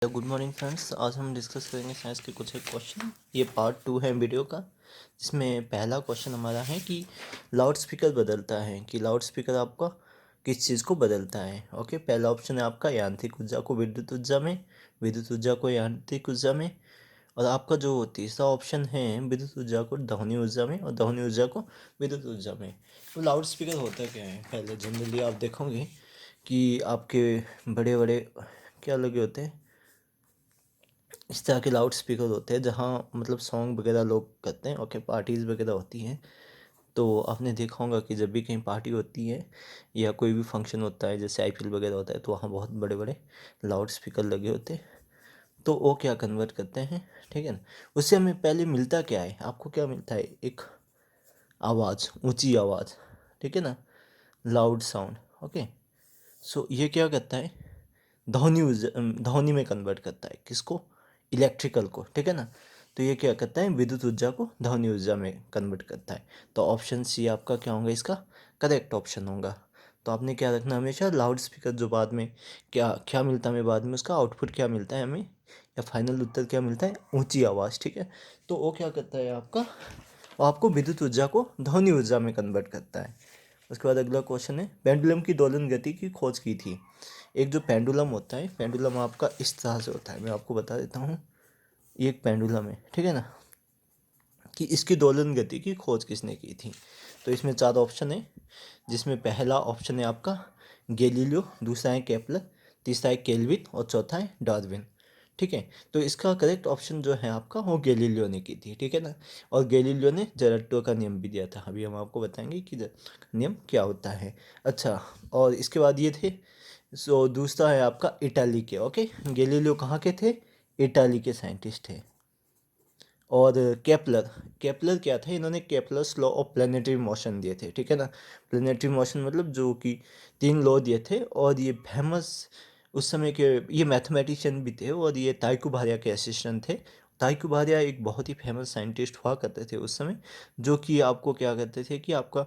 Good morning friends. आज हम discuss करेंगे साइंस के कुछ एक क्वेश्चन। ये पार्ट 2 है वीडियो का, जिसमें पहला क्वेश्चन हमारा है कि लाउड स्पीकर बदलता है कि लाउड स्पीकर आपका किस चीज़ को बदलता है। ओके, पहला ऑप्शन है आपका यांत्रिक ऊर्जा को विद्युत ऊर्जा में, विद्युत ऊर्जा को यांत्रिक ऊर्जा में, और आपका जो तीसरा ऑप्शन है विद्युत ऊर्जा को ध्वनि ऊर्जा में और ध्वनि ऊर्जा को विद्युत ऊर्जा में। तो लाउड स्पीकर होता क्या है? पहले जनरली आप देखोगे कि आपके बड़े बड़े क्या लगे होते हैं, इस तरह के लाउड स्पीकर होते हैं जहाँ मतलब सॉन्ग वगैरह लोग करते हैं। ओके, पार्टीज़ वगैरह होती हैं तो आपने देखा होगा कि जब भी कहीं पार्टी होती है या कोई भी फंक्शन होता है, जैसे आईपीएल वगैरह होता है, तो वहाँ बहुत बड़े बड़े लाउड स्पीकर लगे होते हैं। तो वो क्या कन्वर्ट करते हैं, ठीक है ना। उससे हमें पहले मिलता क्या है, आपको क्या मिलता है? एक आवाज़, ऊंची आवाज़, ठीक है ना, लाउड साउंड। ओके, सो ये क्या करता है, ध्वनि में कन्वर्ट करता है। किसको? इलेक्ट्रिकल को, ठीक है ना। तो ये क्या करता है, विद्युत ऊर्जा को ध्वनि ऊर्जा में कन्वर्ट करता है। तो ऑप्शन सी आपका क्या होगा, इसका करेक्ट ऑप्शन होगा। तो आपने क्या रखना, हमेशा लाउड स्पीकर जो बाद में क्या क्या मिलता है हमें, बाद में उसका आउटपुट क्या मिलता है हमें, या फाइनल उत्तर क्या मिलता है, ऊंची आवाज़, ठीक है। तो वो क्या करता है आपका, वो आपको विद्युत ऊर्जा को ध्वनि ऊर्जा में कन्वर्ट करता है। उसके बाद अगला क्वेश्चन है, पेंडुलम की दोलन गति की खोज की थी। एक जो पेंडुलम होता है, पेंडुलम आपका इस तरह से होता है, मैं आपको बता देता हूँ। ये एक पेंडुलम है, ठीक है ना, कि इसकी दोलन गति की खोज किसने की थी। तो इसमें 4 ऑप्शन है, जिसमें पहला ऑप्शन है आपका गैलीलियो, दूसरा है केपलर, तीसरा है केल्विन और चौथा है डार्विन, ठीक है। तो इसका करेक्ट ऑप्शन जो है आपका, वो गैलीलियो ने की थी, ठीक है ना। और गैलीलियो ने जरट्टो का नियम भी दिया था। अभी हम आपको बताएंगे कि जरट्टो का नियम क्या होता है। अच्छा, और इसके बाद ये थे, सो दूसरा है आपका इटाली के। ओके, गैलीलियो कहाँ के थे? इटाली के साइंटिस्ट थे। और केपलर, केपलर क्या था, इन्होंने Kepler's law of planetary motion दिए थे, ठीक है ना। प्लानिटरी मोशन मतलब जो कि 3 लॉ दिए थे, और ये फेमस उस समय के ये मैथमेटिशियन भी थे, और ये ताइकू भारिया के असिस्टेंट थे। ताइकू भारिया एक बहुत ही फेमस साइंटिस्ट हुआ करते थे उस समय, जो कि आपको क्या करते थे कि आपका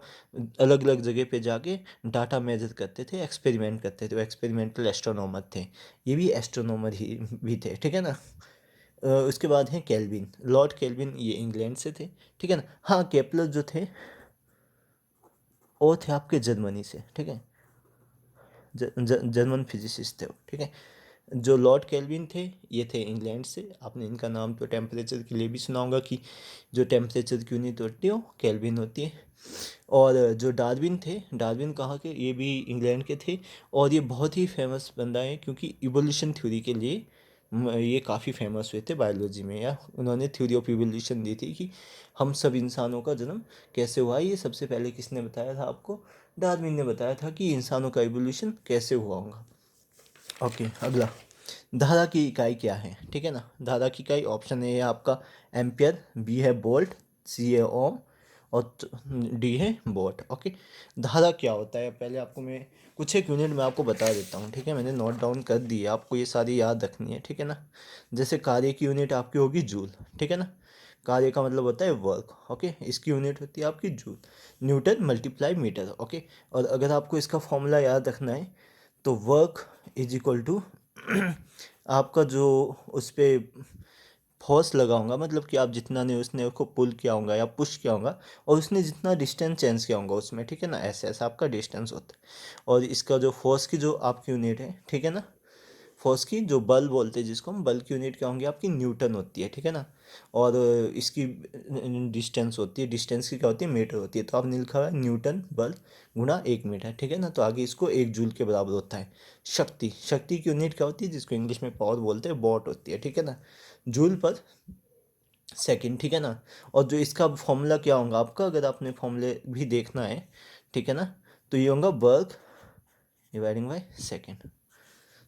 अलग अलग जगह पे जाके डाटा मेजर करते थे, एक्सपेरिमेंट करते थे। वो एक्सपेरिमेंटल एस्ट्रोनॉमर थे, ये भी एस्ट्रोनॉमर ही भी थे, ठीक है ना। उसके बाद हैं केल्विन, लॉर्ड केल्विन, ये इंग्लैंड से थे, ठीक है ना। हाँ, केपलर जो थे वो थे आपके जर्मनी से, ठीक है, जर्मन फिजिसिस्ट थे वो, ठीक है। जो लॉर्ड केल्विन थे ये थे इंग्लैंड से। आपने इनका नाम तो टेम्परेचर के लिए भी सुना होगा कि जो टेम्परेचर की यूनिट होती है वो केल्विन होती है। और जो डार्विन थे, डार्विन कहाँ के, ये भी इंग्लैंड के थे। और ये बहुत ही फेमस बंदा है, क्योंकि इवोल्यूशन थ्योरी के लिए ये काफ़ी फेमस हुए थे बायोलॉजी में, या उन्होंने थ्योरी ऑफ इवोल्यूशन दी थी कि हम सब इंसानों का जन्म कैसे हुआ है। ये सबसे पहले किसने बताया था आपको? डार्विन ने बताया था कि इंसानों का इवोल्यूशन कैसे हुआ होगा। ओके, अगला, धारा की इकाई क्या है, ठीक है ना। धारा की इकाई ऑप्शन ए है आपका एम्पियर, बी है वोल्ट, सी है ओम, और डी है वोट। ओके, धारा क्या होता है, पहले आपको मैं कुछ एक यूनिट में आपको बता देता हूँ, ठीक है। मैंने नोट डाउन कर दी है, आपको ये सारी याद रखनी है, ठीक है ना। जैसे कार्य की यूनिट आपकी होगी जूल, ठीक है ना। कार्य का मतलब होता है वर्क। ओके, इसकी यूनिट होती है आपकी joule, newton multiply metre. Okay, और अगर आपको इसका फॉर्मूला याद रखना है तो वर्क इज इक्वल टू आपका जो उस पर फोर्स लगा होगा, मतलब कि आप जितना ने उसने उसको पुल किया होगा या पुश किया होगा, और उसने जितना डिस्टेंस चेंज किया होगा उसमें, ठीक है ना, ऐसे ऐसा आपका डिस्टेंस होता है। और इसका जो फोर्स की जो आपकी यूनिट है, ठीक है ना, फोर्स की जो बल बोलते हैं जिसको हम, बल की यूनिट क्या होंगी आपकी, न्यूटन होती है, ठीक है ना। और इसकी डिस्टेंस होती है, डिस्टेंस की क्या होती है, मीटर होती है। तो आपने लिखा है न्यूटन बल गुणा 1 मीटर, ठीक है ना। तो आगे इसको 1 जूल के बराबर होता है। शक्ति, शक्ति की यूनिट क्या होती है, जिसको इंग्लिश में पावर बोलते हैं, वॉट होती है, ठीक है ना, जूल पर सेकंड, ठीक है ना। और जो इसका फॉर्मूला क्या होगा आपका, अगर आपने फॉर्मूले भी देखना है, ठीक है ना, तो ये होगा वर्क डिवाइडिंग बाय सेकेंड।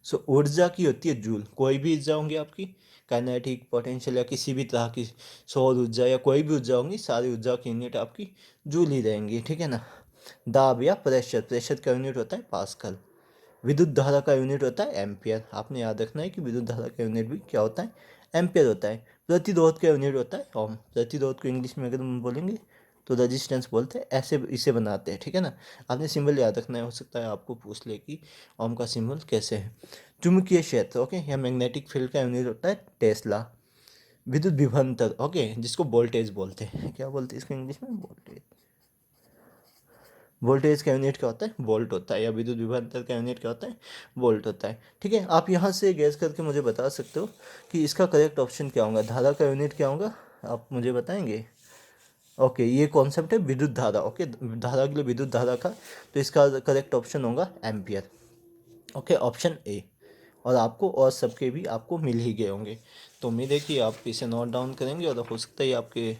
सो ऊर्जा की होती है जूल, कोई भी ऊर्जा होंगी आपकी, काइनेटिक, पोटेंशियल, या किसी भी तरह की सौर ऊर्जा या कोई भी ऊर्जा होंगी, सारी ऊर्जा की यूनिट आपकी जूल ही रहेंगी, ठीक है ना। दाब या प्रेशर, प्रेशर का यूनिट होता है पास्कल। विद्युत धारा का यूनिट होता है एम्पियर। आपने याद रखना है कि विद्युत धारा का यूनिट भी क्या होता है, एम्पियर होता है। प्रतिरोध का यूनिट होता है ओम। प्रतिरोध को इंग्लिश में अगर हम बोलेंगे तो रेजिस्टेंस बोलते हैं, ऐसे इसे बनाते हैं, ठीक है ना। आपने सिंबल याद रखना है, हो सकता है आपको पूछ ले कि ओम का सिंबल कैसे है। चुंबकीय क्षेत्र, ओके, या मैग्नेटिक फील्ड का यूनिट होता है टेस्ला। विद्युत विभवांतर, ओके, जिसको वोल्टेज बोलते हैं, क्या बोलते हैं इसको इंग्लिश में, वोल्टेज। वोल्टेज का यूनिट क्या होता है, वोल्ट होता है, या विद्युत विभवांतर का यूनिट क्या होता है, वोल्ट होता है। ठीक है, आप यहाँ से गैस करके मुझे बता सकते हो कि इसका करेक्ट ऑप्शन क्या होगा, धारा का यूनिट क्या होगा, आप मुझे बताएंगे। ओके, ये कॉन्सेप्ट है विद्युत धारा, ओके, धारा के लिए विद्युत धारा का, तो इसका करेक्ट ऑप्शन होगा एम्पियर। Okay, option A. और आपको और सबके भी आपको मिल ही गए होंगे, तो उम्मीद है कि आप इसे नोट डाउन करेंगे, और हो सकता है आपके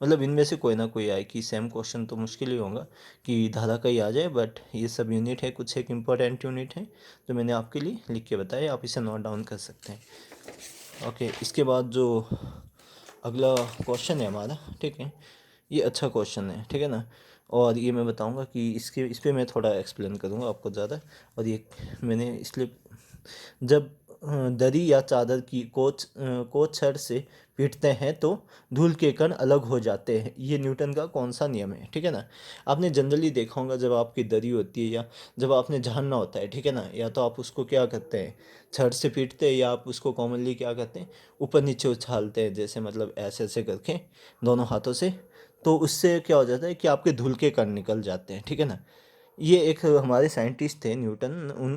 मतलब इनमें से कोई ना कोई आए, कि सेम क्वेश्चन तो मुश्किल ही होगा कि धारा का ही आ जाए, बट ये सब यूनिट है, कुछ एक इम्पोर्टेंट यूनिट है जो मैंने आपके लिए लिख के बताया, आप इसे नोट डाउन कर सकते हैं। ओके, इसके बाद जो अगला क्वेश्चन है हमारा, ठीक है, ये अच्छा क्वेश्चन है, ठीक है ना, और ये मैं बताऊंगा कि इस पर मैं थोड़ा एक्सप्लेन करूंगा आपको ज़्यादा। और ये मैंने इसलिए, जब दरी या चादर की को छड़ से पीटते हैं तो धूल के कण अलग हो जाते हैं, ये न्यूटन का कौन सा नियम है, ठीक है ना। आपने जनरली देखा होगा जब आपकी दरी होती है, या जब आपने झाड़ना होता है, ठीक है ना, या तो आप उसको क्या करते हैं, छड़ से पीटते हैं, या आप उसको कॉमनली क्या करते हैं, ऊपर नीचे उछालते हैं, जैसे मतलब ऐसे ऐसे करके दोनों हाथों से, तो उससे क्या हो जाता है कि आपके धूल के कण निकल जाते हैं, ठीक है ना। ये एक हमारे साइंटिस्ट थे न्यूटन,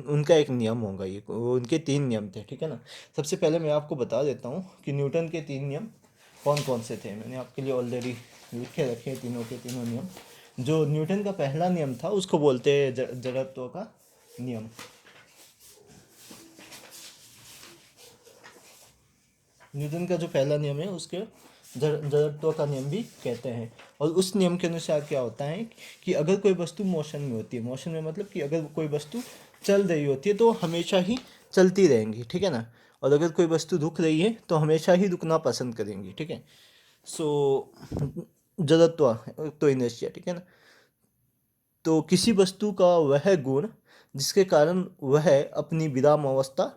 उनका एक नियम होगा ये, उनके 3 नियम थे, ठीक है ना। सबसे पहले मैं आपको बता देता हूँ कि न्यूटन के 3 नियम कौन कौन से थे, मैंने आपके लिए ऑलरेडी लिख के रखे हैं तीनों के तीनों नियम। जो न्यूटन का पहला नियम था उसको बोलते हैं जड़त्व का नियम। न्यूटन का जो पहला नियम है उसके जड़त्व का नियम भी कहते हैं। और उस नियम के अनुसार क्या होता है कि अगर कोई वस्तु मोशन में होती है, मोशन में मतलब कि अगर कोई वस्तु चल रही होती है तो हमेशा ही चलती रहेंगी, ठीक है ना। और अगर कोई वस्तु रुक रही है तो हमेशा ही रुकना पसंद करेंगी, ठीक है। सो जड़त्व तो इनर्शिया, ठीक है ना। तो किसी वस्तु का वह गुण जिसके कारण वह अपनी विराम अवस्था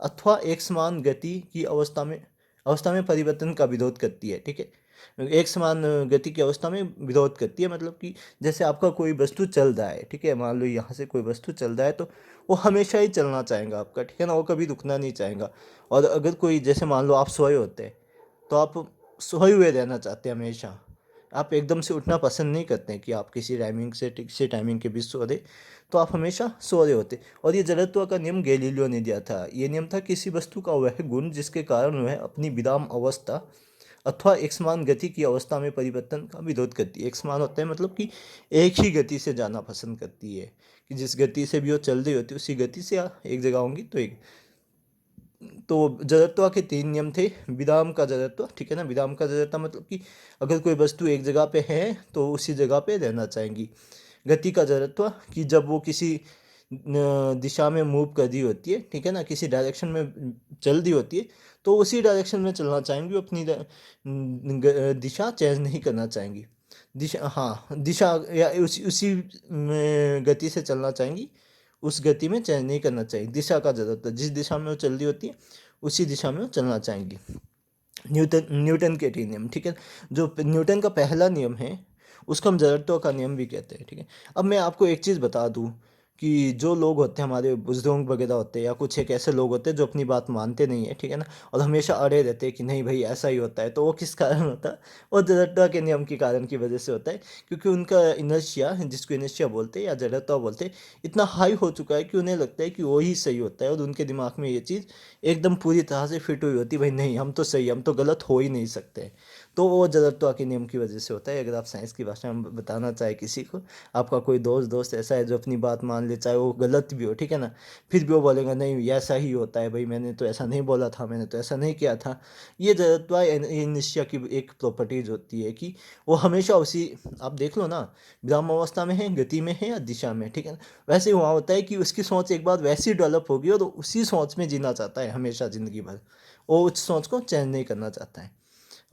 अथवा एक समान गति की अवस्था में परिवर्तन का विरोध करती है, ठीक है। एक समान गति की अवस्था में विरोध करती है, मतलब कि जैसे आपका कोई वस्तु चल रहा है, ठीक है, मान लो यहाँ से कोई वस्तु चल रहा है तो वो हमेशा ही चलना चाहेगा आपका, ठीक है ना, वो कभी रुकना नहीं चाहेगा। और अगर कोई, जैसे मान लो आप सोए होते हैं, तो आप सोए हुए रहना चाहते हैं हमेशा, आप एकदम से उठना पसंद नहीं करते हैं कि आप किसी टाइमिंग से किसी टाइमिंग के बीच सो रहे, तो आप हमेशा सो रहे होते। और ये जड़त्व का नियम गैलीलियो ने दिया था। ये नियम था किसी वस्तु का वह गुण जिसके कारण वह अपनी विराम अवस्था अथवा एक समान गति की अवस्था में परिवर्तन का विरोध करती है। एक समान होता है मतलब कि एक ही गति से जाना पसंद करती है, कि जिस गति से भी वो चल रही होती है उसी गति से एक जगह होंगी तो एक। तो जड़त्व के 3 नियम थे। विराम का जड़त्व, ठीक है ना, विराम का जड़त्व मतलब कि अगर कोई वस्तु एक जगह पे है तो उसी जगह पे रहना चाहेंगी। गति का जड़त्व कि जब वो किसी दिशा में मूव कर रही होती है, ठीक है ना, किसी डायरेक्शन में चल रही होती है तो उसी डायरेक्शन में चलना चाहेंगी, वो अपनी दिशा चेंज नहीं करना चाहेंगी। दिशा, हाँ, दिशा या उसी उसी में गति से चलना चाहेंगी, उस गति में चेंज नहीं करना चाहिए। दिशा का ज़रूरत है, जिस दिशा में वो चल रही होती है उसी दिशा में वो चलना चाहेंगी। न्यूटन के 3 नियम, ठीक है। जो न्यूटन का पहला नियम है उसको हम जड़त्व का नियम भी कहते हैं, ठीक है। अब मैं आपको एक चीज़ बता दूं कि जो लोग होते हैं हमारे बुजुर्ग वगैरह होते हैं, या कुछ एक ऐसे लोग होते हैं जो अपनी बात मानते नहीं है, ठीक है ना, और हमेशा अड़े रहते हैं कि नहीं भाई ऐसा ही होता है, तो वो किस कारण होता है, वो जड़त्व के नियम के कारण की वजह से होता है। क्योंकि उनका इनर्शिया, जिसको इनर्शिया बोलते हैं या जड़त्व बोलते हैं, इतना हाई हो चुका है कि उन्हें लगता है कि वो ही सही होता है, और उनके दिमाग में ये चीज़ एकदम पूरी तरह से फिट हुई होती है, भाई नहीं हम तो सही, हम तो गलत हो ही नहीं सकते। तो वो जड़त्व के नियम की वजह से होता है। अगर आप साइंस की भाषा में बताना चाहे किसी को, आपका कोई दोस्त ऐसा है जो अपनी बात मान ले, चाहे वो गलत भी हो, ठीक है ना, फिर भी वो बोलेगा नहीं ऐसा ही होता है भाई, मैंने तो ऐसा नहीं बोला था, मैंने तो ऐसा नहीं किया था। ये जड़त्व इनर्शिया की एक प्रॉपर्टीज होती है कि वो हमेशा उसी, आप देख लो ना, विराम अवस्था में है, गति में है या दिशा में, ठीक है ना, वैसे ही वहाँ होता है कि उसकी सोच एक बार वैसी डेवलप होगी और उसी सोच में जीना चाहता है हमेशा ज़िंदगी भर, वो उस सोच को चेंज नहीं करना चाहता है।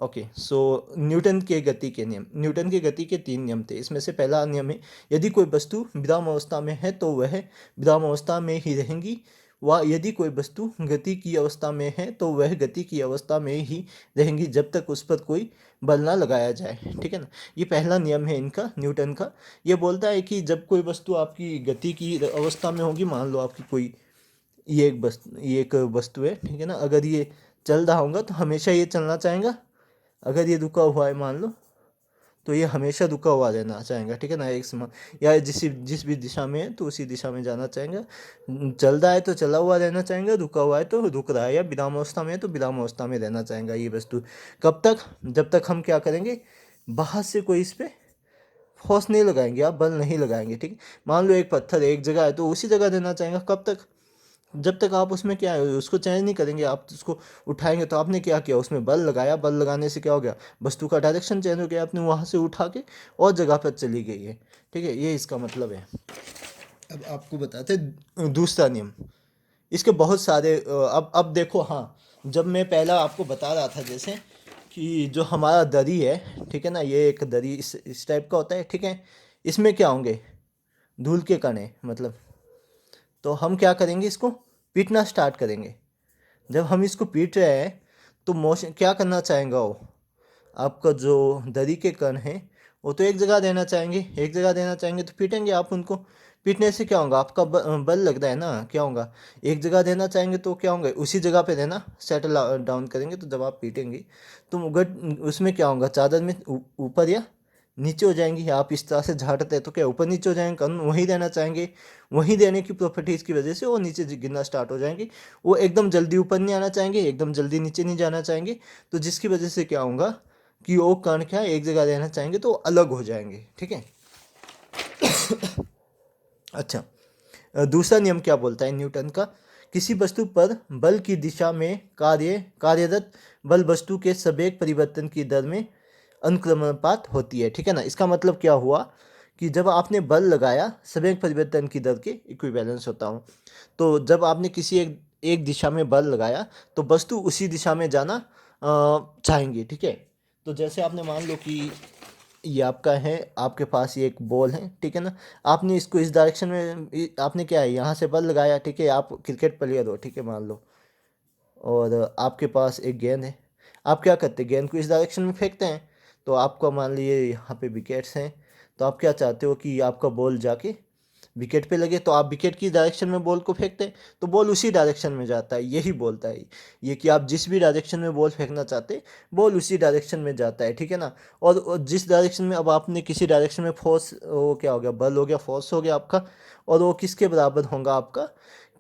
ओके, सो न्यूटन के गति के 3 नियम थे। इसमें से पहला नियम है, यदि कोई वस्तु विराम अवस्था में है तो वह विराम अवस्था में ही रहेंगी, व यदि कोई वस्तु गति की अवस्था में है तो वह गति की अवस्था में ही रहेंगी जब तक उस पर कोई बल ना लगाया जाए, ठीक है ना। ये पहला नियम है इनका, न्यूटन का। ये बोलता है कि जब कोई वस्तु आपकी गति की अवस्था में होगी, मान लो आपकी कोई ये एक वस्तु है, ठीक है ना। अगर ये चल रहा होगा तो हमेशा ये चलना चाहेगा। अगर ये रुका हुआ है मान लो, तो ये हमेशा रुका हुआ रहना चाहेगा, ठीक है ना। एक समान या जिस भी दिशा में है तो उसी दिशा में जाना चाहेगा। चल रहा है तो चला हुआ रहना चाहेगा, रुका हुआ है तो रुक रहा है, या विराम अवस्था में है तो विराम अवस्था में रहना चाहेगा ये वस्तु। कब तक? जब तक हम क्या करेंगे, बाहर से कोई इस पर फोर्स नहीं लगाएंगे, आप बल नहीं लगाएंगे, ठीक है। मान लो एक पत्थर एक जगह है तो उसी जगह रहना चाहेगा। कब तक? जब तक आप उसमें क्या है, उसको चेंज नहीं करेंगे, आप उसको उठाएंगे। तो आपने क्या किया, उसमें बल लगाया, बल लगाने से क्या हो गया, वस्तु का डायरेक्शन चेंज हो गया, आपने वहाँ से उठा के और जगह पर चली गई है, ठीक है। ये इसका मतलब है। अब आपको बताते हैं दूसरा नियम। इसके बहुत सारे अब देखो, हाँ, जब मैं पहला आपको बता रहा था जैसे कि जो हमारा दरी है, ठीक है ना, ये एक दरी इस टाइप का होता है, ठीक है। इसमें क्या होंगे, धूल के कण है मतलब। तो हम क्या करेंगे, इसको पीटना स्टार्ट करेंगे। जब हम इसको पीट रहे हैं तो मोशन क्या करना चाहेगा वो, आपका जो दरी के कण हैं वो तो एक जगह देना चाहेंगे, एक जगह देना चाहेंगे तो पीटेंगे आप उनको। पीटने से क्या होगा, आपका बल लग रहा है ना, क्या होगा, एक जगह देना चाहेंगे तो क्या होगा, उसी जगह पे देना, सेटल डाउन करेंगे। तो जब आप पीटेंगे तो उसमें क्या होगा, चादर में ऊपर या नीचे हो जाएंगी। आप इस तरह से झाड़ते हैं तो क्या ऊपर नीचे हो जाएंगे, कण वहीं देना चाहेंगे। वहीं देने की प्रॉपर्टीज़ की वजह से वो नीचे गिरना स्टार्ट हो जाएंगे। वो एकदम जल्दी ऊपर नहीं आना चाहेंगे, एकदम जल्दी नीचे नहीं जाना चाहेंगे। तो जिसकी वजह से क्या होगा कि वो कण क्या एक जगह रहना चाहेंगे तो अलग हो जाएंगे, ठीक है। अच्छा, दूसरा नियम क्या बोलता है न्यूटन का, किसी वस्तु पर बल की दिशा में कार्यरत बल वस्तु के संवेग परिवर्तन की दर में अनुक्रमानुपात होती है, ठीक है ना। इसका मतलब क्या हुआ कि जब आपने बल लगाया, संवेग परिवर्तन की दर के इक्विवेलेंस होता हूँ। तो जब आपने किसी एक दिशा में बल लगाया तो वस्तु उसी दिशा में जाना चाहेंगे, ठीक है। तो जैसे आपने मान लो कि ये आपका है, आपके पास ये एक बॉल है, ठीक है ना। आपने इसको इस डायरेक्शन में आपने क्या है, यहाँ से बल लगाया, ठीक है। आप क्रिकेट प्लेयर हो, ठीक है, मान लो। और आपके पास एक गेंद है। आप क्या करते हैं, गेंद को इस डायरेक्शन में फेंकते हैं। तो आपका मान लीजिए यहाँ पे विकेट्स हैं। तो आप क्या चाहते हो कि आपका बॉल जाके विकेट पे लगे। तो आप विकेट की डायरेक्शन में बॉल को फेंकते हैं तो बॉल उसी डायरेक्शन में जाता है। यही बोलता है ये कि आप जिस भी डायरेक्शन में बॉल फेंकना चाहते हैं बॉल उसी डायरेक्शन में जाता है, ठीक है ना। और जिस डायरेक्शन में अब आपने किसी डायरेक्शन में फोर्स, वो क्या हो गया, बल हो गया, फोर्स हो गया आपका। और वो किसके बराबर होगा आपका,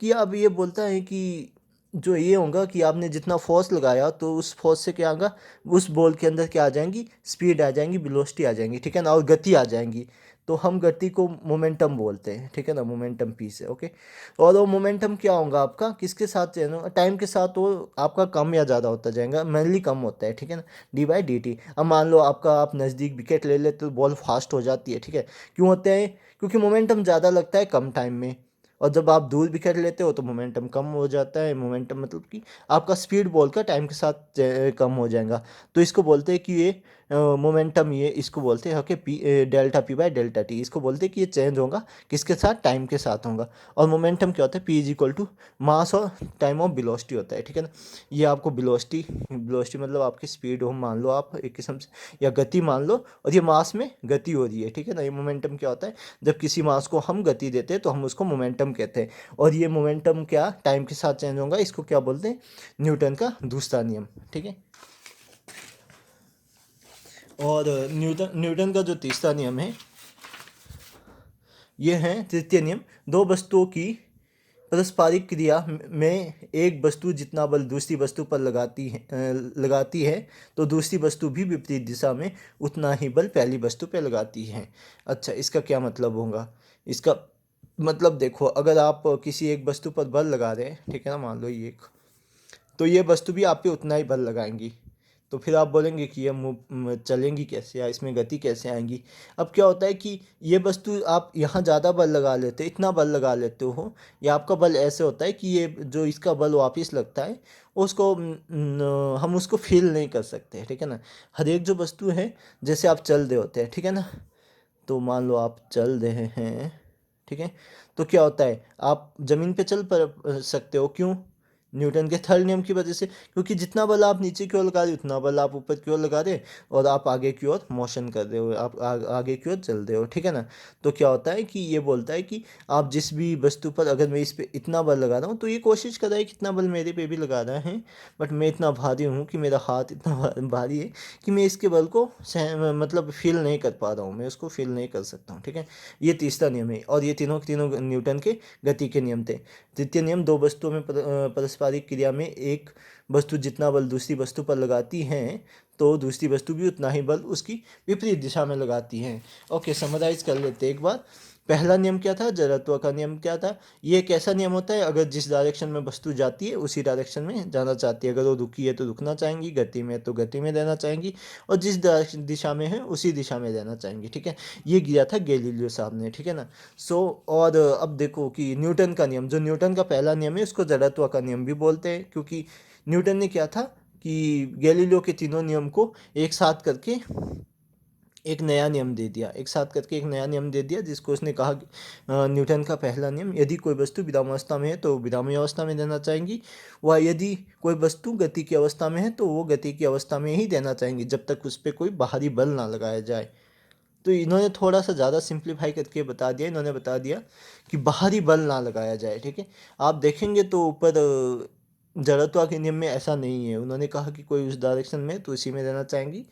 कि अब ये बोलता है कि जो ये होगा कि आपने जितना फोर्स लगाया तो उस फोर्स से क्या होगा, उस बॉल के अंदर क्या आ जाएंगी, स्पीड आ जाएंगी, वेलोसिटी आ जाएंगी, ठीक है ना, और गति आ जाएंगी। तो हम गति को मोमेंटम बोलते हैं, ठीक है ना, मोमेंटम पीस है, ओके। और वो मोमेंटम क्या होगा आपका, किसके साथ चेंज होगा, टाइम के साथ वो आपका कम या ज़्यादा होता जाएगा, मेनली कम होता है, ठीक है ना, डी/dt। अब मान लो आपका, आप नज़दीक विकेट ले लेते तो बॉल फास्ट हो जाती है, ठीक है। क्यों होते हैं, क्योंकि मोमेंटम ज़्यादा लगता है कम टाइम में। और जब आप दूर विकेट लेते हो तो मोमेंटम कम हो जाता है। मोमेंटम मतलब कि आपका स्पीड बॉल का टाइम के साथ कम हो जाएगा। तो इसको बोलते हैं कि ये मोमेंटम, ये इसको बोलते हैं कि Δp/Δt। इसको बोलते हैं कि ये चेंज होगा किसके साथ, टाइम के साथ होगा। और मोमेंटम क्या होता है, p मास और टाइम ऑफ वेलोसिटी होता है, ठीक है ना। ये आपको वेलोसिटी मतलब आपकी स्पीड हो मान लो आप एक किस्म से, या गति मान लो, और ये मास में गति हो रही है, ठीक है ना। ये मोमेंटम क्या होता है, जब किसी मास को हम गति देते हैं तो हम उसको मोमेंटम कहते हैं। और ये मोमेंटम क्या टाइम के साथ चेंज होगा, इसको क्या बोलते हैं, न्यूटन का दूसरा नियम, ठीक है। और न्यूटन का जो तीसरा नियम है, ये है तृतीय नियम। दो वस्तुओं की पारस्परिक क्रिया में एक वस्तु जितना बल दूसरी वस्तु पर लगाती है तो दूसरी वस्तु भी विपरीत दिशा में उतना ही बल पहली वस्तु पर लगाती है। अच्छा, इसका क्या मतलब होगा, इसका मतलब देखो, अगर आप किसी एक वस्तु पर बल लगा रहे हैं, ठीक है ना, मान लो ये एक, तो ये वस्तु भी आप पे उतना ही बल लगाएंगी। तो फिर आप बोलेंगे कि ये चलेंगी कैसे या इसमें गति कैसे आएंगी। अब क्या होता है कि ये वस्तु आप यहाँ ज़्यादा बल लगा लेते हो, इतना बल लगा लेते हो, या आपका बल ऐसे होता है कि ये जो इसका बल वापस लगता है उसको हम उसको फील नहीं कर सकते, ठीक है ना। हर एक जो वस्तु है, जैसे आप चल रहे होते हैं, ठीक है ना, तो मान लो आप चल रहे हैं, ठीक है। तो क्या होता है, आप ज़मीन पे चल पर सकते हो, क्यों, न्यूटन के थर्ड नियम की वजह से, क्योंकि जितना बल आप नीचे की ओर लगा रहे हो उतना बल आप ऊपर की ओर लगा रहे हो और आप आगे की ओर मोशन कर रहे हो, आप आगे की ओर चल रहे हो, ठीक है ना। तो क्या होता है कि ये बोलता है कि आप जिस भी वस्तु पर, अगर मैं इस पे इतना बल लगा रहा हूँ तो ये कोशिश कर रहा है कि इतना बल मेरे पे भी लगा रहा है, बट मैं इतना भारी हूँ कि मेरा हाथ इतना भारी है कि मैं इसके बल को मतलब फील नहीं कर पा रहा हूँ, मैं उसको फील नहीं कर सकता हूँ, ठीक है। ये तीसरा नियम है और ये तीनों के तीनों न्यूटन के गति के नियम थे। तृतीय नियम, दो वस्तुओं में पारस्परिक क्रिया में एक वस्तु जितना बल दूसरी वस्तु पर लगाती हैं तो दूसरी वस्तु भी उतना ही बल उसकी विपरीत दिशा में लगाती हैं। ओके, समराइज कर लेते हैं एक बार। पहला नियम क्या था, जड़त्व का नियम क्या था। ये एक ऐसा नियम होता है, अगर जिस डायरेक्शन में वस्तु जाती है उसी डायरेक्शन में जाना चाहती है, अगर वो रुकी है तो रुकना चाहेंगी, गति में तो गति में रहना चाहेंगी, और जिस दिशा में है उसी दिशा में रहना चाहेंगी, ठीक है। ये किया था गैलीलियो साहब ने, ठीक है ना। और अब देखो कि न्यूटन का नियम, जो न्यूटन का पहला नियम है उसको जड़त्व का नियम भी बोलते हैं, क्योंकि न्यूटन ने क्या था कि गैलीलियो के तीनों नियम को एक साथ करके एक नया नियम दे दिया, एक साथ करके एक नया नियम दे दिया, जिसको उसने कहा न्यूटन का पहला नियम, यदि कोई वस्तु विरामावस्था में है तो विरामी अवस्था में रहना चाहेंगी, व यदि कोई वस्तु गति की अवस्था में है तो वो गति की अवस्था में ही रहना चाहेंगी जब तक उस पर कोई बाहरी बल ना लगाया जाए। तो इन्होंने थोड़ा सा ज़्यादा सिंप्लीफाई करके बता दिया, इन्होंने बता दिया कि बाहरी बल ना लगाया जाए, ठीक है। आप देखेंगे तो ऊपर जड़त्व के नियम में ऐसा नहीं है, उन्होंने कहा कि कोई उस डायरेक्शन में तो उसी में रहना चाहेंगी,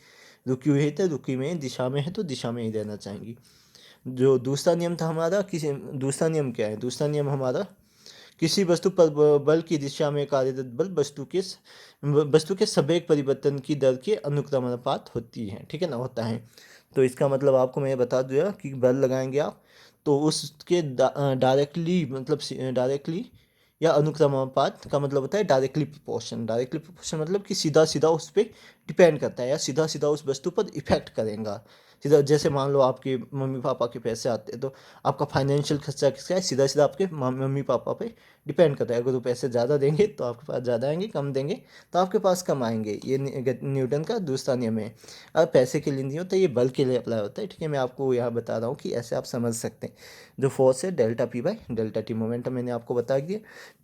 रुकी हुई है तो रुकी में, दिशा में है तो दिशा में ही रहना चाहेंगी। जो दूसरा नियम था हमारा, किसी दूसरा नियम क्या है, दूसरा नियम हमारा, किसी वस्तु पर बल की दिशा में कार्यरत बल वस्तु के संवेग परिवर्तन की दर के अनुक्रमानुपात होती है, ठीक है ना, होता है। तो इसका मतलब आपको मैं बता दिया कि बल लगाएंगे आप तो उसके डायरेक्टली, मतलब डायरेक्टली या अनुक्रमानुपात का मतलब होता है डायरेक्टली प्रोपोर्शन। डायरेक्टली प्रोपोर्शन मतलब कि सीधा सीधा उस पर डिपेंड करता है या सीधा सीधा उस वस्तु पर इफेक्ट करेगा। सीधा, जैसे मान लो आपके मम्मी पापा के पैसे आते हैं तो आपका फाइनेंशियल खर्चा किसका है, सीधा सीधा आपके मम्मी पापा पे डिपेंड करता है। अगर वो पैसे ज़्यादा देंगे तो आपके पास ज़्यादा आएंगे, कम देंगे तो आपके पास कम आएंगे। ये न्यूटन का दूसरा नियम है। अब पैसे के लिए नहीं होता, ये बल के लिए अप्लाई होता है, ठीक है। मैं आपको यहाँ बता रहा हूँ कि ऐसे आप समझ सकते हैं। जो फोर्स है delta P by delta T, momentum मैंने आपको बता दिया।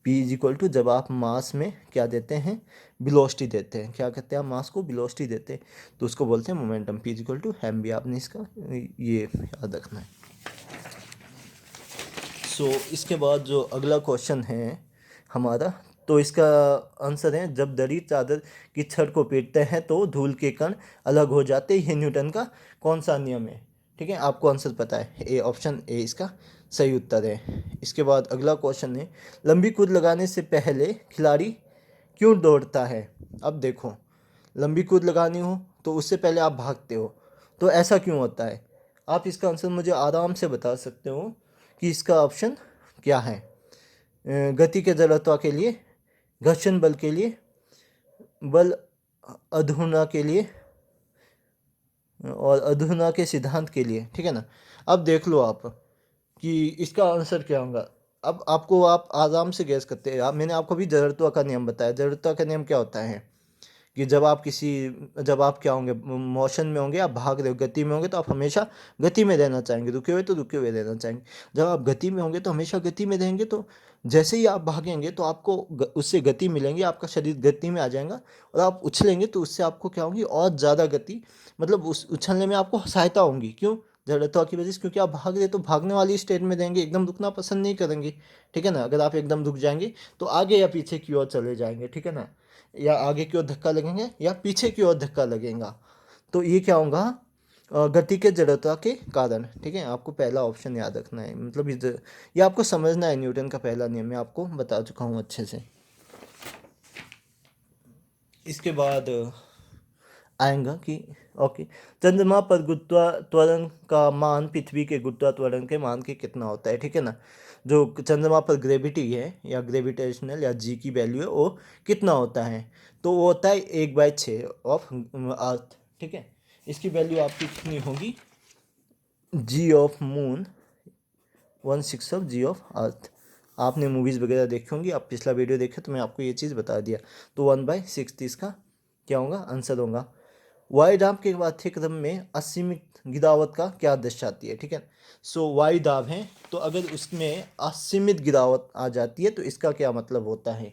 पी इज इक्वल टू, जब आप मास में क्या देते हैं, वेलोसिटी देते हैं, क्या कहते हैं, आप मास को वेलोसिटी देते हैं तो उसको बोलते हैं momentum. P is equal to M B, आपने इसका ये याद रखना है। इसके बाद जो अगला क्वेश्चन है हमारा, तो इसका आंसर है, जब दरी चादर की छड़ को पीटते हैं तो धूल के कण अलग हो जाते हैं, ये न्यूटन का कौन सा नियम है, ठीक है। आपको आंसर पता है, ए, ऑप्शन ए इसका सही उत्तर है। इसके बाद अगला क्वेश्चन है, लंबी कूद लगाने से पहले खिलाड़ी क्यों दौड़ता है। अब देखो, लंबी कूद लगानी हो तो उससे पहले आप भागते हो, तो ऐसा क्यों होता है। आप इसका आंसर मुझे आराम से बता सकते हो कि इसका ऑप्शन क्या है। गति के जड़त्व के लिए, घर्षण बल के लिए, बल अधूना के लिए और अधूना के सिद्धांत के लिए, ठीक है ना। अब देख लो आप कि इसका आंसर क्या होगा। अब आपको, आप आराम से गैस करते हैं। मैंने आपको भी जड़त्व का नियम बताया। जड़त्व का नियम क्या होता है कि जब आप क्या होंगे, मोशन में होंगे, आप भाग रहे हो, गति में होंगे तो आप हमेशा गति में रहना चाहेंगे, रुके हुए तो रुके हुए रहना चाहेंगे। जब आप गति में होंगे तो हमेशा गति में रहेंगे, तो जैसे ही आप भागेंगे तो आपको उससे गति मिलेंगी, आपका शरीर गति में आ जाएगा, और आप उछलेंगे तो उससे आपको क्या होगी, और ज़्यादा गति, मतलब उस उछलने में आपको सहायता होगी। क्यों, जड़त्व की वजह से, क्योंकि आप भाग रहे तो भागने वाली स्टेट में रहेंगे, एकदम रुकना पसंद नहीं करेंगे, ठीक है ना। अगर आप एकदम रुक जाएंगे तो आगे या पीछे की ओर चले जाएंगे, ठीक है ना, या आगे की ओर धक्का लगेंगे या पीछे की ओर धक्का लगेगा। तो ये क्या होगा, गति के जड़त्व के कारण, ठीक है। आपको पहला ऑप्शन याद रखना है, मतलब ये आपको समझना है। न्यूटन का पहला नियम मैं आपको बता चुका हूँ अच्छे से। इसके बाद आएगा कि ओके, चंद्रमा पर गुरुत्वात्वरण का मान पृथ्वी के गुरुत्वात्वरण के मान के कितना होता है, ठीक है ना। जो चंद्रमा पर ग्रेविटी है या ग्रेविटेशनल या जी की वैल्यू है वो कितना होता है, तो वो होता है 1/6 ऑफ अर्थ, ठीक है। इसकी वैल्यू आपकी कितनी होगी, G of moon 1/6 of G of earth. आपने मूवीज़ वगैरह देखी होंगी, आप पिछला वीडियो देखे तो मैं आपको ये चीज़ बता दिया। तो 1/6 इसका क्या होगा, आंसर होगा। वायुदाब के पाठ्यक्रम में असीमित गिरावट का क्या दर्शाती है, ठीक है। वायुदाब है तो अगर उसमें असीमित गिरावट आ जाती है तो इसका क्या मतलब होता है।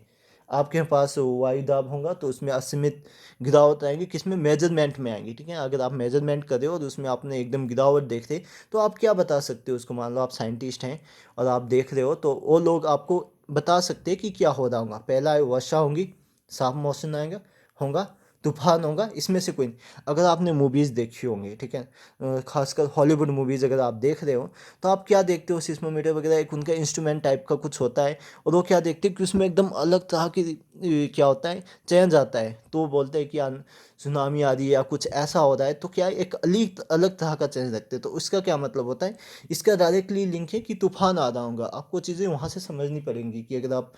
आपके पास वायु दाब होगा तो उसमें असीमित गिरावट आएंगी, किसमें, मेजरमेंट में आएंगी, ठीक है। अगर आप मेजरमेंट कर रहे हो और उसमें आपने एकदम गिरावट देख रहे, तो आप क्या बता सकते हो उसको। मान लो आप साइंटिस्ट हैं और आप देख रहे हो, तो वो लोग आपको बता सकते हैं कि क्या हो रहा होगा। पहला है वर्षा होगी, साफ मौसम आएगा, होगा, तूफान होगा, इसमें से कोई नहीं। अगर आपने मूवीज़ देखी होंगी, ठीक है, खासकर हॉलीवुड मूवीज़ अगर आप देख रहे हो, तो आप क्या देखते हो, सिस्मोमीटर वगैरह एक उनका इंस्ट्रूमेंट टाइप का कुछ होता है, और वो क्या देखते हैं कि उसमें एकदम अलग तरह की क्या होता है, चेंज आता है, तो वो बोलते हैं कि सुनामी आ रही है या कुछ ऐसा हो रहा है, तो क्या है, एक अलग अलग तरह का चेंज रखते हैं। तो इसका क्या मतलब होता है, इसका डायरेक्टली लिंक है कि तूफान आ रहा होगा। आपको चीज़ें वहाँ से समझनी पड़ेंगी कि अगर आप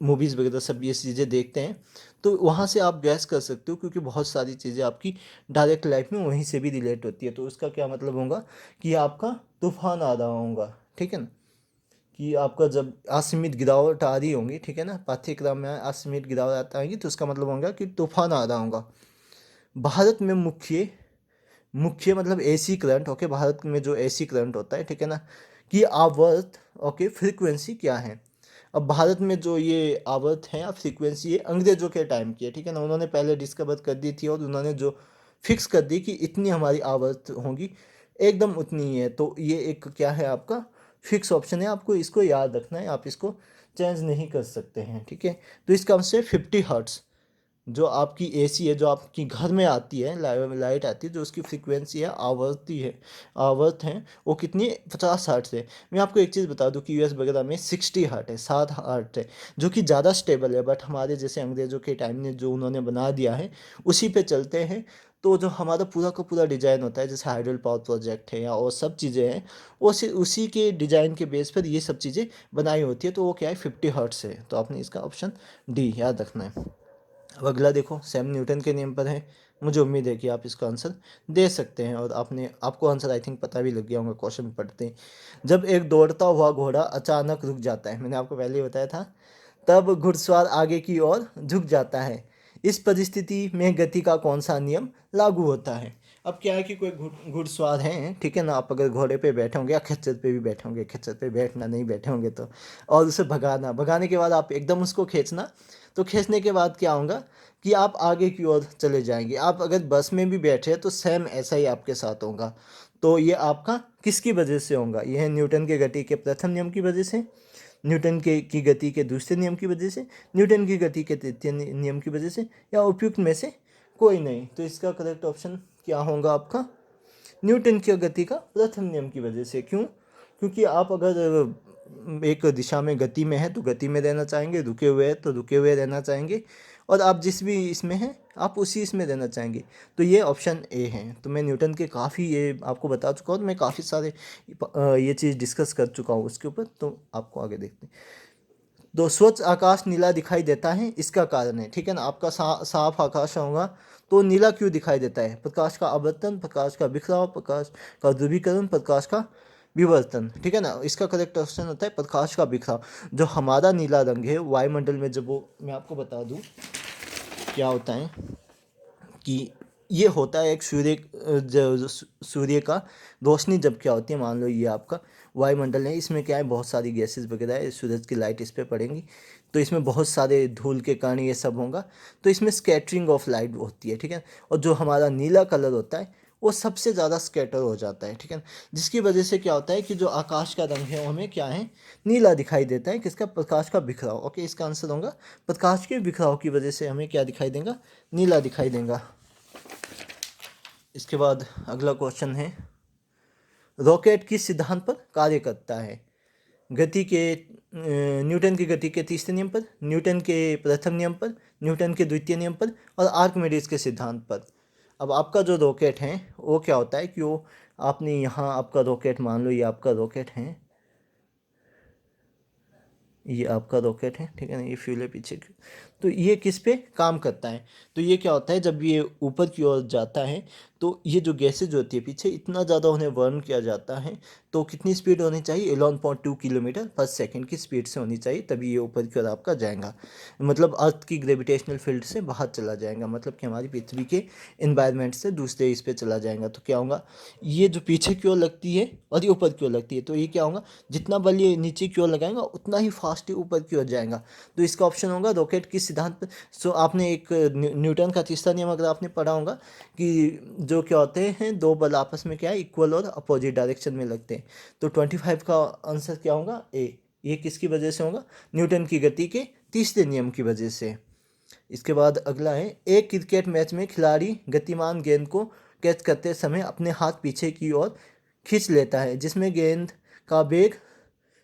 मूवीज़ वगैरह सब ये चीज़ें देखते हैं, तो वहाँ से आप गैस कर सकते हो, क्योंकि बहुत सारी चीज़ें आपकी डायरेक्ट लाइफ में वहीं से भी रिलेट होती है। तो उसका क्या मतलब होगा कि आपका तूफान आ रहा होगा, ठीक है ना, कि आपका जब असीमित गिरावट आ रही होंगी, ठीक है ना, पाठ्यक्रम में असीमित गिरावट आएगी, तो उसका मतलब होगा कि तूफान आ रहा होगा। भारत में मुख्य मुख्य मतलब एसी करंट, ओके, भारत में जो एसी करंट होता है, ठीक है ना, कि आवर्त, ओके, फ्रीक्वेंसी क्या है। अब भारत में जो ये आवर्त है या फ्रीक्वेंसी, ये अंग्रेजों के टाइम की है, ठीक है ना, उन्होंने पहले डिस्कवर कर दी थी और उन्होंने जो फिक्स कर दी कि इतनी हमारी आवर्त होगी, एकदम उतनी ही है। तो ये एक क्या है, आपका फिक्स ऑप्शन है, आपको इसको याद रखना है, आप इसको चेंज नहीं कर सकते हैं, ठीक है। तो इसका आंसर है 50 हर्ट्स। जो आपकी एसी है, जो आपकी घर में आती है, लाइट आती है, जो उसकी फ्रीक्वेंसी है, आवर्ती है, आवर्त है, वो कितनी, 50 हर्ट्ज है। मैं आपको एक चीज़ बता दूं कि यूएस वगैरह में 60 हर्ट है, 7 हर्ट है, जो कि ज़्यादा स्टेबल है। बट हमारे जैसे अंग्रेज़ों के टाइम में जो उन्होंने बना दिया है, उसी पे चलते हैं। तो जो हमारा पूरा का पूरा डिज़ाइन होता है, जैसे हाइडल पावर प्रोजेक्ट है या और सब चीज़ें हैं, वो उसी के डिज़ाइन के बेस पर ये सब चीज़ें बनाई होती है। तो वो क्या है, 50 हर्ट्स है। तो आपने इसका ऑप्शन डी याद रखना है। अब अगला देखो, सैम न्यूटन के नियम पर है। मुझे उम्मीद है कि आप इसका आंसर दे सकते हैं, और आपको आंसर आई थिंक पता भी लग गया होगा क्वेश्चन पढ़ते हैं। जब एक दौड़ता हुआ घोड़ा अचानक रुक जाता है, मैंने आपको पहले ही बताया था, तब घुड़सवार आगे की ओर झुक जाता है। इस परिस्थिति में गति का कौन सा नियम लागू होता है। अब क्या है कि कोई घुड़सवार हैं, ठीक है ना, आप अगर घोड़े पे बैठे होंगे या खच्चर पे भी बैठे होंगे, खच्चर पे बैठना नहीं बैठे होंगे तो, और उसे भगाने के बाद आप एकदम उसको खींचना। तो खींचने के बाद क्या होगा कि आप आगे की ओर चले जाएंगे। आप अगर बस में भी बैठे हैं तो सेम ऐसा ही आपके साथ होगा। तो ये आपका किसकी वजह से होगा, यह है न्यूटन के गति के प्रथम नियम की वजह से, न्यूटन के की गति के दूसरे नियम की वजह से, न्यूटन की गति के तृतीय नियम की वजह से, या उपयुक्त में से कोई नहीं। तो इसका करेक्ट ऑप्शन क्या होगा आपका, न्यूटन की गति का प्रथम नियम की वजह से। क्यों, क्योंकि आप अगर एक दिशा में गति में है तो गति में रहना चाहेंगे, रुके हुए हैं तो रुके हुए रहना चाहेंगे, और आप जिस भी इसमें हैं आप उसी इसमें रहना चाहेंगे। तो ये ऑप्शन ए है। तो मैं न्यूटन के काफ़ी ये आपको बता चुका हूँ, मैं काफ़ी सारे ये चीज़ डिस्कस कर चुका हूँ उसके ऊपर। तो आपको आगे देखते हैं। तो स्वच्छ आकाश नीला दिखाई देता है, इसका कारण है, ठीक है ना, आपका साफ आकाश होगा तो नीला क्यों दिखाई देता है, प्रकाश का आवर्तन, प्रकाश का बिखराव, प्रकाश का ध्रुवीकरण, प्रकाश का विवर्तन, ठीक है ना। इसका करेक्ट ऑप्शन होता है प्रकाश का बिखराव। जो हमारा नीला रंग है वायुमंडल में, जब वो मैं आपको बता दूं क्या होता है कि ये होता है एक सूर्य का रोशनी जब क्या होती है, मान लो ये आपका वायुमंडल है, इसमें क्या है, बहुत सारी गैसेस वगैरह है, सूरज की लाइट इस पर पड़ेंगी, तो इसमें बहुत सारे धूल के कारण ये सब होगा, तो इसमें स्कैटरिंग ऑफ लाइट होती है, ठीक है। और जो हमारा नीला कलर होता है वो सबसे ज़्यादा स्कैटर हो जाता है, ठीक है, जिसकी वजह से क्या होता है कि जो आकाश का रंग है वो हमें क्या है, नीला दिखाई देता है, किसका, प्रकाश का बिखराव। ओके, इसका आंसर होगा प्रकाश के बिखराव की वजह से हमें क्या दिखाई देगा, नीला दिखाई देगा। इसके बाद अगला क्वेश्चन है, रॉकेट किस सिद्धांत पर कार्य करता है, गति के न्यूटन की गति के तीसरे नियम पर, न्यूटन के प्रथम नियम पर, न्यूटन के द्वितीय नियम पर, और आर्किमिडीज के सिद्धांत पर। अब आपका जो रॉकेट है वो क्या होता है कि वो आपने यहाँ आपका रॉकेट, मान लो ये आपका रॉकेट है, ये आपका रॉकेट है, ठीक है ना, ये फ्यूल है पीछे की। तो ये किस पे काम करता है, तो ये क्या होता है, जब ये ऊपर की ओर जाता है तो ये जो गैसेज होती है पीछे, इतना ज़्यादा उन्हें बर्न किया जाता है, तो कितनी स्पीड होनी चाहिए, 11.2 किलोमीटर पर सेकंड की स्पीड से होनी चाहिए, तभी ये ऊपर की ओर आपका जाएगा, मतलब अर्थ की ग्रेविटेशनल फील्ड से बाहर चला जाएगा, मतलब कि हमारी पृथ्वी के इन्वायरमेंट से दूसरे इस पर चला जाएगा। तो क्या होगा, ये जो पीछे की ओर लगती है और ये ऊपर की ओर लगती है, तो ये क्या होगा, जितना बल ये नीचे की ओर लगाएगा उतना ही फास्ट ही ऊपर की ओर जाएगा। तो इसका ऑप्शन होगा रॉकेट किस सिद्धांत पर सो आपने एक न्यूटन का तीसरा नियम अगर आपने पढ़ा होगा कि जो क्या होते हैं, दो बल आपस में क्या है, इक्वल और अपोजिट डायरेक्शन में लगते हैं। तो 25 का आंसर क्या होगा, ए। ये किसकी वजह से होगा, न्यूटन की गति के तीसरे नियम की वजह से। इसके बाद अगला है, एक क्रिकेट मैच में खिलाड़ी गतिमान गेंद को कैच करते समय अपने हाथ पीछे की ओर खींच लेता है, जिसमें गेंद का वेग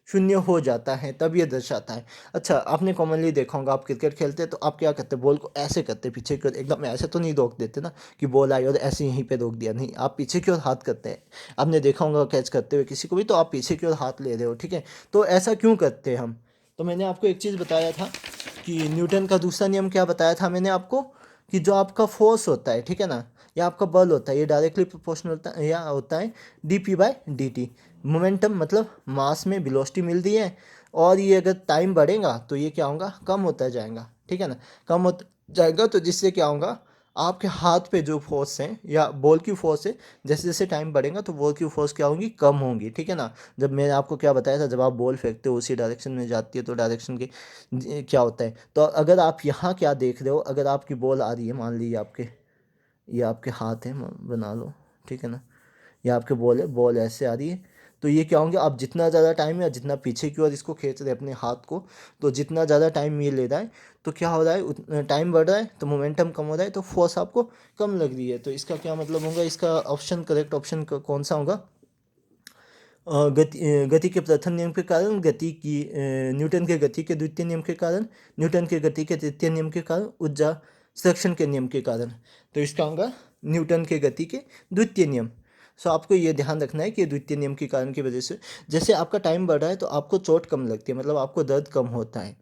शून्य हो जाता है, तब ये दर्शाता है। अच्छा, आपने कॉमनली देखा होगा, आप क्रिकेट खेलते हैं तो आप क्या करते हैं, बॉल को ऐसे करते हैं पीछे की ओर, एकदम ऐसे तो नहीं रोक देते ना कि बॉल आई और ऐसे यहीं पे रोक दिया, नहीं, आप पीछे की ओर हाथ करते हैं। आपने देखा होगा कैच करते हुए किसी को भी, तो आप पीछे की ओर हाथ ले रहे हो, ठीक है। तो ऐसा क्यों करते हैं हम, तो मैंने आपको एक चीज़ बताया था कि न्यूटन का दूसरा नियम क्या बताया था मैंने आपको, कि जो आपका फोर्स होता है, ठीक है ना, या आपका बल होता है, ये डायरेक्टली प्रोपोर्शनल होता है, या होता है dp/dt। मोमेंटम मतलब मास में वेलोसिटी मिल रही है, और ये अगर टाइम बढ़ेगा तो ये क्या होगा, कम होता जाएगा, ठीक है ना, कम होता जाएगा। तो जिससे क्या होगा, आपके हाथ पे जो फोर्स है या बॉल की फोर्स है, जैसे जैसे टाइम बढ़ेगा तो बॉल की फोर्स क्या होगी, कम होंगी, ठीक है ना। जब मैंने आपको क्या बताया था, जब आप बॉल फेंकते हो उसी डायरेक्शन में जाती है, तो डायरेक्शन की क्या होता है। तो अगर आप यहाँ क्या देख रहे हो, अगर आपकी बॉल आ रही है, मान लीजिए आपके, ये आपके हाथ है, बना लो, ठीक है ना, ये आपके बॉल है, बॉल ऐसे आ रही है, तो ये क्या होंगे, आप जितना ज़्यादा टाइम या जितना पीछे की ओर इसको खींच रहे हैं अपने हाथ को, तो जितना ज़्यादा टाइम ये ले रहा है, तो क्या हो रहा है, उतना टाइम बढ़ रहा है तो मोमेंटम कम हो रहा है, तो फोर्स आपको कम लग रही है। तो इसका क्या मतलब होगा, इसका ऑप्शन, करेक्ट ऑप्शन कौन सा होगा, गति के प्रथम नियम के कारण, न्यूटन के गति के द्वितीय नियम के कारण, न्यूटन के गति के तृतीय नियम के कारण, ऊर्जा संरक्षण के नियम के कारण। तो इसका होगा न्यूटन के गति के द्वितीय नियम। सो आपको ये ध्यान रखना है कि द्वितीय नियम के कारण की वजह से जैसे आपका टाइम बढ़ रहा है तो आपको चोट कम लगती है, मतलब आपको दर्द कम होता है।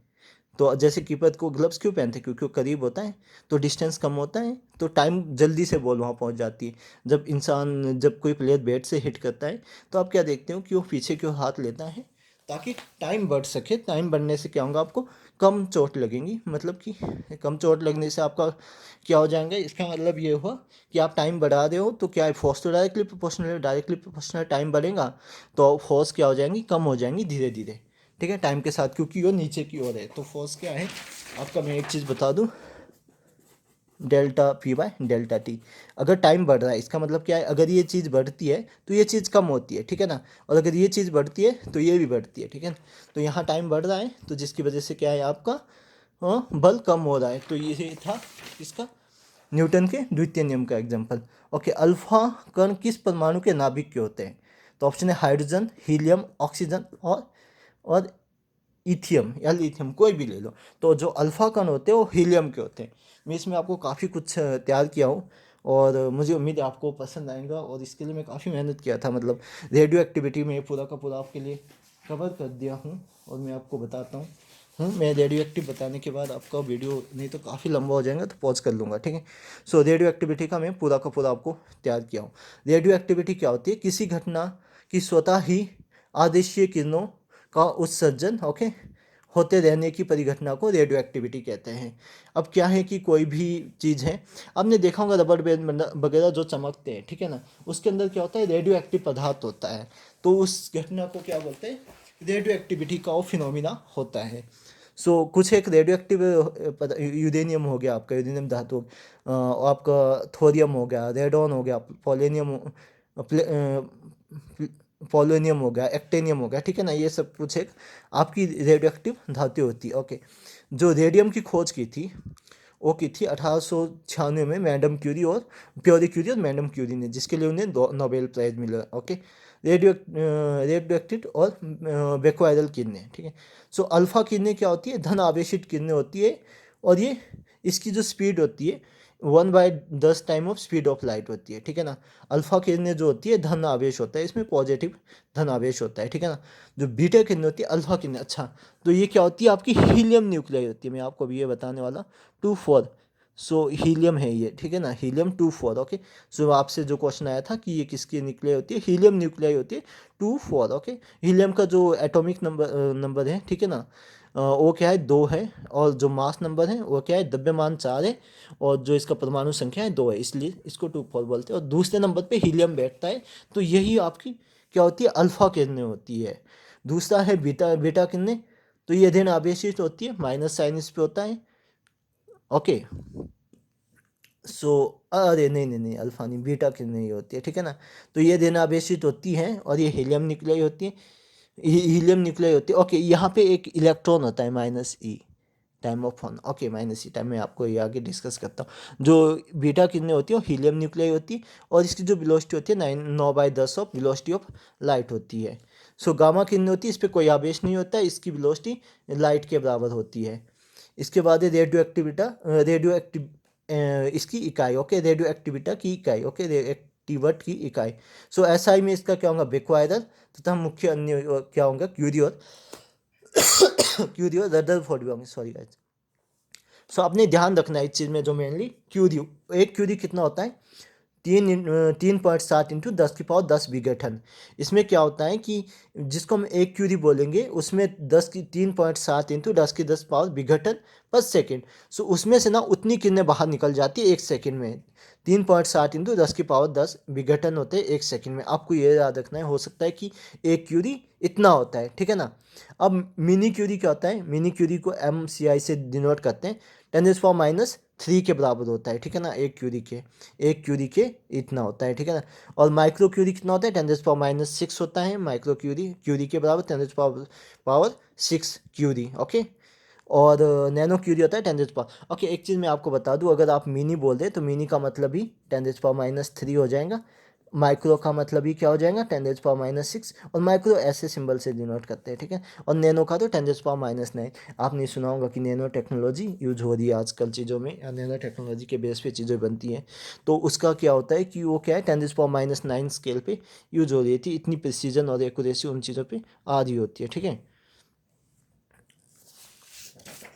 तो जैसे कीपर को ग्लव्स क्यों पहनते हैं, क्योंकि वो करीब होता है तो डिस्टेंस कम होता है, तो टाइम जल्दी से बॉल वहाँ पहुँच जाती है। जब कोई प्लेयर बैट से हिट करता है तो आप क्या देखते हो कि वो पीछे की ओर हाथ लेता है ताकि टाइम बढ़ सके। टाइम बढ़ने से क्या होगा, आपको कम चोट लगेंगी, मतलब कि कम चोट लगने से आपका क्या हो जाएगा, इसका मतलब ये हुआ कि आप टाइम बढ़ा रहे हो तो क्या है, फोर्स तो डायरेक्टली प्रोपोर्शनल टाइम बढ़ेगा तो फोर्स क्या हो जाएंगी, कम हो जाएंगी धीरे धीरे, ठीक है, टाइम के साथ, क्योंकि वो नीचे की ओर है। तो फोर्स क्या है आपका, मैं एक चीज़ बता दूं, Δp/Δt। अगर टाइम बढ़ रहा है इसका मतलब क्या है, अगर ये चीज़ बढ़ती है तो ये चीज़ कम होती है, ठीक है ना, और अगर ये चीज़ बढ़ती है तो ये भी बढ़ती है, ठीक है ना। तो यहाँ टाइम बढ़ रहा है तो जिसकी वजह से क्या है, आपका बल कम हो रहा है। तो ये था इसका न्यूटन के द्वितीय नियम का एग्जाम्पल। ओके, अल्फा कण किस परमाणु के नाभिक के होते हैं, तो ऑप्शन है हाइड्रोजन, हीलियम, ऑक्सीजन और इथियम या लिथियम, कोई भी ले लो। तो जो अल्फ़ा कण होते हैं वो हीलियम के होते हैं। मैं इसमें आपको काफ़ी कुछ तैयार किया हूँ और मुझे उम्मीद है आपको पसंद आएगा, और इसके लिए मैं काफ़ी मेहनत किया था, मतलब रेडियो एक्टिविटी में पूरा का पूरा आपके लिए कवर कर दिया हूँ। और मैं आपको बताता हूँ, मैं रेडियो एक्टिव बताने के बाद आपका वीडियो नहीं तो काफ़ी लंबा हो जाएगा तो पॉज कर लूँगा, ठीक है। सो रेडियो एक्टिविटी का मैं पूरा का पूरा आपको तैयार किया हूँ। रेडियो एक्टिविटी क्या होती है, किसी घटना की स्वतः ही आदेशीय किरणों का उत्सर्जन, ओके, होते रहने की परिघटना को रेडियो एक्टिविटी कहते हैं। अब क्या है कि कोई भी चीज़ है, आपने देखा होगा रबर बैंड वगैरह जो चमकते हैं, ठीक है ना, उसके अंदर क्या होता है, रेडियो एक्टिव पदार्थ होता है। तो उस घटना को क्या बोलते हैं, रेडियो एक्टिविटी का वो फिनोमिना होता है। सो कुछ एक रेडियो एक्टिव यूरेनियम हो गया आपका, यूरेनियम धातु, आपका थोरियम हो गया, रेडॉन हो गया, पोलोनियम हो गया, एक्टेनियम हो गया, ठीक है ना, ये सब कुछ एक आपकी रेडियो एक्टिव धातु होती है। ओके, जो रेडियम की खोज की थी वो की थी 1896 में मैडम क्यूरी और मैडम क्यूरी ने, जिसके लिए उन्हें नोबेल प्राइज मिला। ओके, रेडियो एक्टिव और बेक्वायरल किरणें, ठीक है। सो अल्फ़ा किरणें क्या होती है, धन आवेशित किरणें होती है, और ये इसकी जो स्पीड होती है 1/10 time of speed of light होती है, ठीक है ना। अल्फ़ा किरणें जो होती है धन आवेश होता है, इसमें पॉजिटिव धन आवेश होता है, ठीक है ना। जो बीटा किरणें होती है, अल्फ़ा किरणें, अच्छा, तो ये क्या होती है, आपकी हीलियम न्यूक्लियाई होती है। मैं आपको अभी ये बताने वाला 2,4, सो हीलियम है ये, ठीक है ना, हीलियम 2,4। ओके, सो आपसे जो क्वेश्चन आया था कि ये किसकी न्यूक्लियाई होती है, हीलियम न्यूक्लियाई होती है 2,4। ओके, हीलियम का जो एटॉमिक नंबर है, ठीक है ना, वो क्या है, 2 है, और जो मास नंबर है वो क्या है, द्रव्यमान 4 है, और जो इसका परमाणु संख्या है 2 है, इसलिए इसको 2,4 बोलते हैं। और दूसरे नंबर पे हीलियम बैठता है, तो यही आपकी क्या होती है, अल्फ़ा किरणें होती है। दूसरा है बीटा किरणें, तो ये ऋण आवेशित होती है, माइनस साइन इस पे होता है, ओके। सो अरे नहीं, अल्फा नहीं, बीटा किरण ही होती है, ठीक है ना। तो ये देना आवेशित होती हैं और ये हीलियम न्यूक्लियाई होती है, हीलियम न्यूक्लियाई होती है। ओके, यहाँ पे एक इलेक्ट्रॉन होता है -e time of on. Okay, -e time में आपको ये आगे डिस्कस करता हूँ। जो बीटा किरणें होती है वो हीलियम न्यूक्लियाई होती है और इसकी जो वेलोसिटी होती है 9/10 ऑफ वेलोसिटी ऑफ लाइट होती है। सो गामा किरणें होती है, इस पर कोई आवेश नहीं होता है, इसकी वेलोसिटी लाइट के बराबर होती है। इसके बाद है रेडियो एक्टिविटा, रेडियो एक्टिव इसकी इकाई। ओके, रेडियो एक्टिविटा की इकाई। ओके, एक्टिवट की इकाई। सो एसआई में इसका क्या होगा, बेक्वायरल, तथा मुख्य अन्य क्या होगा, क्यूरी और क्यूरी और रदरफोर्ड भी होंगे। Sorry guys. सो आपने ध्यान रखना है इस चीज़ में, जो मेनली क्यूरी, एक क्यूरी कितना होता है, 3.7 इंटू 10 की पावर 10 विघटन। इसमें क्या होता है कि जिसको हम एक क्यूरी बोलेंगे उसमें 3.7 इंटू 10 की 10 पावर विघटन पर सेकेंड। सो उसमें से ना उतनी किरणें बाहर निकल जाती है एक सेकेंड में। 3.7 इंटू 10 की पावर 10 विघटन होते हैं एक सेकेंड में। आपको ये याद रखना है, हो सकता है कि एक क्यूरी इतना होता है, ठीक है ना। अब मिनी क्यूरी क्या होता है, मिनी क्यूरी को MCI से डिनोट करते हैं, 10⁻³ के बराबर होता है, ठीक है ना। एक क्यूरी के इतना होता है, ठीक है ना। और माइक्रो क्यूरी कितना होता है, 10⁻6 होता है माइक्रो क्यूरी, क्यूरी के बराबर 10⁻6 क्यूरी। ओके, और नैनो क्यूरी होता है 10⁻। ओके, एक चीज़ मैं आपको बता दूं, अगर आप मिनी बोल दे तो मिनी का मतलब ही 10⁻³ हो जाएगा, माइक्रो का मतलब ही क्या हो जाएगा, 10⁻6, और माइक्रो ऐसे सिंबल से डिनोट करते हैं, ठीक है। और नैनो का तो 10⁻9। आपने सुना होगा कि नैनो टेक्नोलॉजी यूज हो रही है आजकल चीज़ों में, या नैनो टेक्नोलॉजी के बेस पे चीज़ें बनती हैं। तो उसका क्या होता है कि वो क्या है, 10⁻9 स्केल पे यूज हो रही थी। इतनी प्रिसीजन और एक्यूरेसी उन चीज़ों पे आ रही होती है, ठीक है।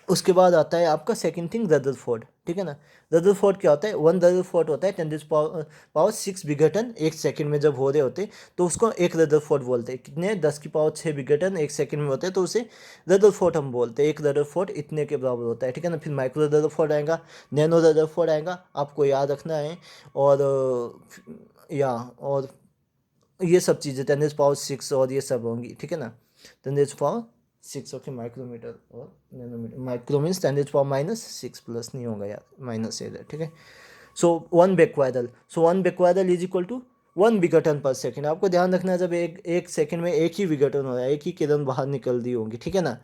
उसके बाद आता है आपका सेकंड थिंग, रदरफोर्ड, ठीक है ना। रदरफोर्ड क्या होता है, 1 रदरफोर्ड होता है 10⁻6 विघटन एक सेकंड में जब हो रहे होते, तो उसको एक रदरफोर्ड बोलते हैं। कितने, 10�6 विघटन एक सेकंड में होते हैं, तो उसे रदरफोर्ड हम बोलते हैं। एक रदरफोर्ड इतने के बराबर होता है, ठीक है ना। फिर माइक्रो रदरफोर्ड आएगा, नैनो रदरफोर्ड आएगा, आपको याद रखना है। और और ये सब चीज़ें 10⁻6 और ये सब होंगी, ठीक है ना। 10⁻6। ओके, माइक्रोमीटर और नैनोमीटर, माइक्रो मीन्स 10⁻6 प्लस नहीं होगा यार, माइनस है इधर, ठीक है। सो 1 बेक्वायरल, सो 1 बेक्वायरल इज इक्वल टू 1 विघटन पर सेकेंड। आपको ध्यान रखना है, जब एक सेकेंड में एक ही विघटन हो रहा है, एक ही किरण बाहर निकल रही होंगी, ठीक है ना,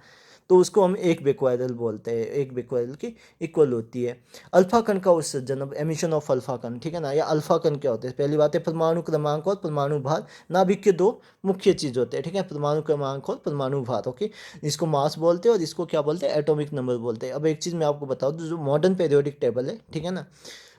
तो उसको हम एक बेक्वायरल बोलते हैं। एक बेक्वायरल की इक्वल होती है। अल्फा कण का उत्सर्जन, अब एमिशन ऑफ अल्फा कण, ठीक है ना। या अल्फा कण क्या होते हैं, पहली बात है परमाणु क्रमांक और परमाणु भार, नाभिक के दो मुख्य चीज़ होते हैं, ठीक है, परमाणु क्रमांक और परमाणु भार। ओके, इसको मास बोलते हैं और इसको क्या बोलते हैं, एटॉमिक नंबर बोलते हैं। अब एक चीज़ मैं आपको बताऊँ, जो मॉडर्न पीरियोडिक टेबल है, ठीक है ना,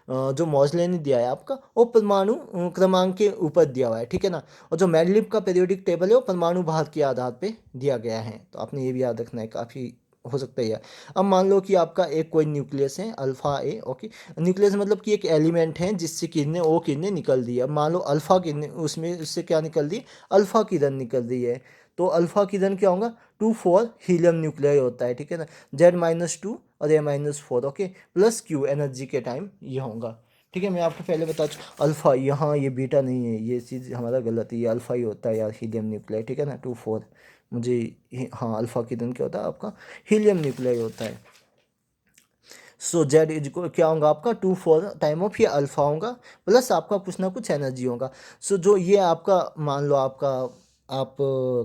जो मॉजले ने दिया है आपका, वो परमाणु क्रमांक के ऊपर दिया हुआ है, ठीक है ना। और जो मैडलिब का पीरियोडिक टेबल है वो परमाणु भार के आधार पे दिया गया है। तो आपने ये भी याद रखना है, काफ़ी हो सकता है यार। अब मान लो कि आपका एक कोई न्यूक्लियस है अल्फा ए। ओके, न्यूक्लियस मतलब कि एक एलिमेंट है जिससे किरणें, वो किरणें निकल दी है। अब मान लो अल्फा किरणें, उसमें उससे क्या निकल दी, अल्फा किरण निकल रही है। तो अल्फा किरण क्या होगा, 2 4 हीलियम न्यूक्लियाई होता है, ठीक है ना। Z-2 और A-4। Okay, plus Q energy के टाइम ये होगा, ठीक है। मैं आपको पहले बता चुका, अल्फा यहाँ, ये बीटा नहीं है, ये चीज़ हमारा गलत है, ये अल्फा ही होता है यार, हीलियम न्यूक्लियाई, ठीक है ना। 2 4 मुझे, हाँ, अल्फा किरण क्या होता है आपका, हीलियम न्यूक्लियाई होता है। सो जेड इज क्या होगा आपका, 2 4 टाइम ऑफ ये अल्फा होगा, प्लस आपका कुछ ना कुछ एनर्जी होगा। सो जो ये आपका, मान लो आपका, आप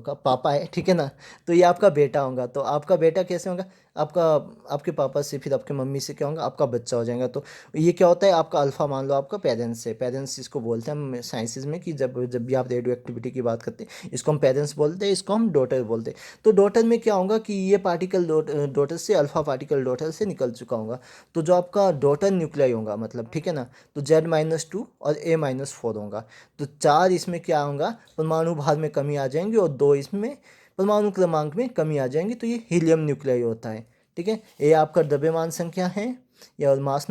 का पापा है, ठीक है ना, तो ये आपका बेटा होगा। तो आपका बेटा कैसे होगा, आपका, आपके पापा से फिर आपके मम्मी से क्या होगा, आपका बच्चा हो जाएगा। तो ये क्या होता है आपका अल्फा, मान लो आपका पेरेंट्स है। पेरेंट्स इसको बोलते हैं हम साइंसेज में, कि जब जब भी आप रेडियो एक्टिविटी की बात करते हैं, इसको हम पेरेंट्स बोलते हैं, इसको हम डॉटर बोलते हैं। तो डॉटर में क्या होगा कि ये पार्टिकल डॉटर से, अल्फा पार्टिकल डॉटर से निकल चुका होगा। तो जो आपका डॉटर न्यूक्लियाई होगा मतलब, ठीक है ना, तो Z-2 और A-4 होगा। तो 4 इसमें क्या होगा, परमाणु भार में कमी आ जाएंगी, और 2 इसमें परमाणु क्रमांक में कमी आ जाएंगी। तो ये हीलियम न्यूक्लियाई होता है, ठीक है। ये आपका द्रव्यमान संख्या है, या मास